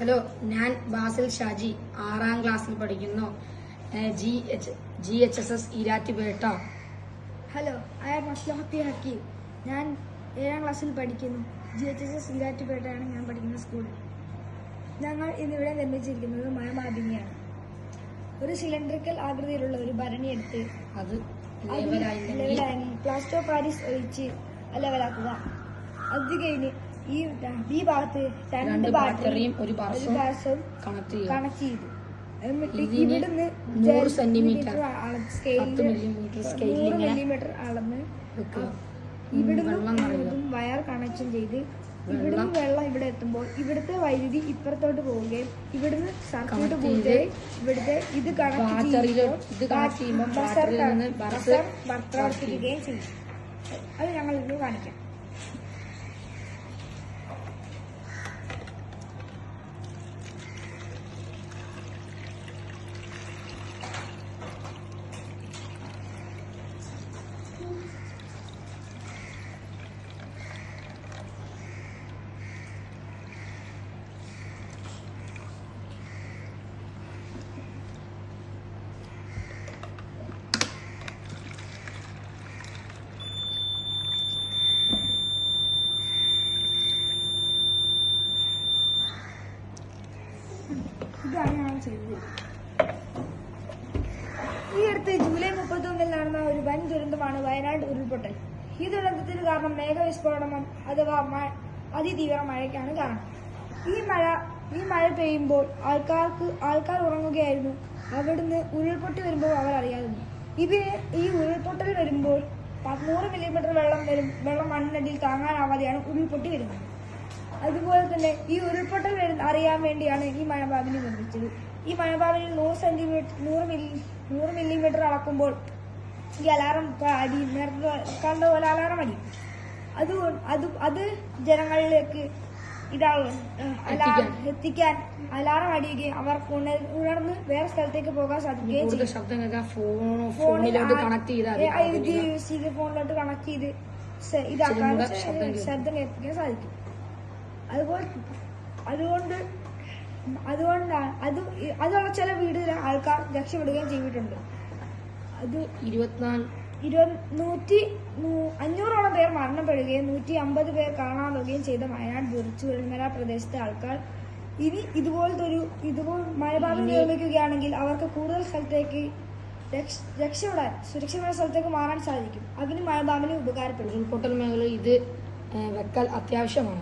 Hello, ഞാൻ ബാസിൽ ഷാജി 6ാം ക്ലാസ്സിൽ പഠിക്കുന്നു. GHSS Erattupetta. Hello, I am Aslahathi Hakeem. ഞാൻ 7ാം ക്ലാസ്സിൽ പഠിക്കുന്നു. GHSS ഈരാറ്റുപേട്ടയാണ് ഞാൻ പഠിക്കുന്ന സ്കൂളിൽ. ഞങ്ങൾ ഇന്നിവിടെ നിർമ്മിച്ചിരിക്കുന്നത് മഴമാപിനിയാണ്. ഒരു സിലിണ്ടറിക്കൽ ആകൃതിയിലുള്ള ഒരു ഭരണി എടുത്ത് അത് ലെവലായി പ്ലാസ്റ്റർ ഓഫ് പാരീസ് ഒഴിച്ച് ലെവലാക്കുക. അത് കഴിഞ്ഞ് ഈ ഭാഗത്ത് രണ്ട് ബാറ്ററിയും ഒരു ബാസും കണക്ട് ചെയ്തു. ഇവിടുന്ന് 100 സെന്റിമീറ്റർ മില്ലിമീറ്റർ അളന്ന് ഇവിടുന്ന് വയർ കണക്ഷൻ ചെയ്ത് ഇവിടുന്ന് വെള്ളം ഇവിടെ എത്തുമ്പോൾ ഇവിടുത്തെ വൈദ്യുതി ഇപ്പുറത്തോട്ട് പോവുകയും ഇവിടുന്ന് സർക്യൂട്ട് പോവുകയും ഇവിടുത്തെ ഇത് പ്രവർത്തിക്കുകയും ചെയ്യും. അത് ഞങ്ങൾ ഇന്ന് കാണിക്കാം. ഇതാണ് ഞങ്ങൾ ചെയ്തത്. ഈ അടുത്ത് ജൂലൈ 31 നടന്ന ഒരു വൻ ദുരന്തമാണ് വയനാട് ഉരുൾപൊട്ടൽ. ഈ ദുരന്തത്തിന് കാരണം മേഘവിസ്ഫോടനം അഥവാ അതിതീവ്ര മഴയ്ക്കാണ് കാരണം. ഈ മഴ പെയ്യുമ്പോൾ ആൾക്കാർ ഉറങ്ങുകയായിരുന്നു. അവിടുന്ന് ഉരുൾപൊട്ടി വരുമ്പോൾ അവർ അറിയാതിരുന്നു. ഈ ഉരുൾപൊട്ടൽ വരുമ്പോൾ 100 മില്ലിമീറ്റർ വെള്ളം മണ്ണിനടിയിൽ താങ്ങാനാവാതെയാണ് ഉരുൾപൊട്ടി വരുന്നത്. അതുപോലെ തന്നെ ഈ ഉരുൾപൊട്ടൽ അറിയാൻ വേണ്ടിയാണ് ഈ മഴപാവിനി നിർമ്മിച്ചത്. ഈ മഴപാവിനിൽ 100 മില്ലിമീറ്റർ അളക്കുമ്പോൾ ഈ അലാറം അടി നേരത്തെ കണ്ട പോലെ അലാറം അടി. അത് ജനങ്ങളിലേക്ക് എത്തിക്കാൻ അലാറം അടിയുകയും അവർക്ക് ഉണർന്ന് വേറെ സ്ഥലത്തേക്ക് പോകാൻ സാധിക്കുകയും ചെയ്യും. ഫോണിലോട്ട് കണക്ട് ചെയ്ത് ഇതാക്കാൻ ശബ്ദം കേൾപ്പിക്കാൻ സാധിക്കും. അതുള്ള ചില വീടുകളിൽ ആൾക്കാർ രക്ഷപ്പെടുകയും ചെയ്തിട്ടുണ്ട്. അത് 500ഓളം പേർ മരണപ്പെടുകയും 150 പേർ കാണാതാവുകയും ചെയ്ത വയനാട് ചുരൽമല പ്രദേശത്തെ ആൾക്കാർ ഇനി മഴപാതം നിർമ്മിക്കുകയാണെങ്കിൽ അവർക്ക് കൂടുതൽ സ്ഥലത്തേക്ക് രക്ഷപ്പെടാൻ സുരക്ഷിതമായ സ്ഥലത്തേക്ക് മാറാൻ സാധിക്കും. അതിന് മഴപാവിന് ഉപകാരപ്പെടും. ഉരുൾപൊട്ടൽ മേഖല ഇത് വെക്കൽ അത്യാവശ്യമാണ്.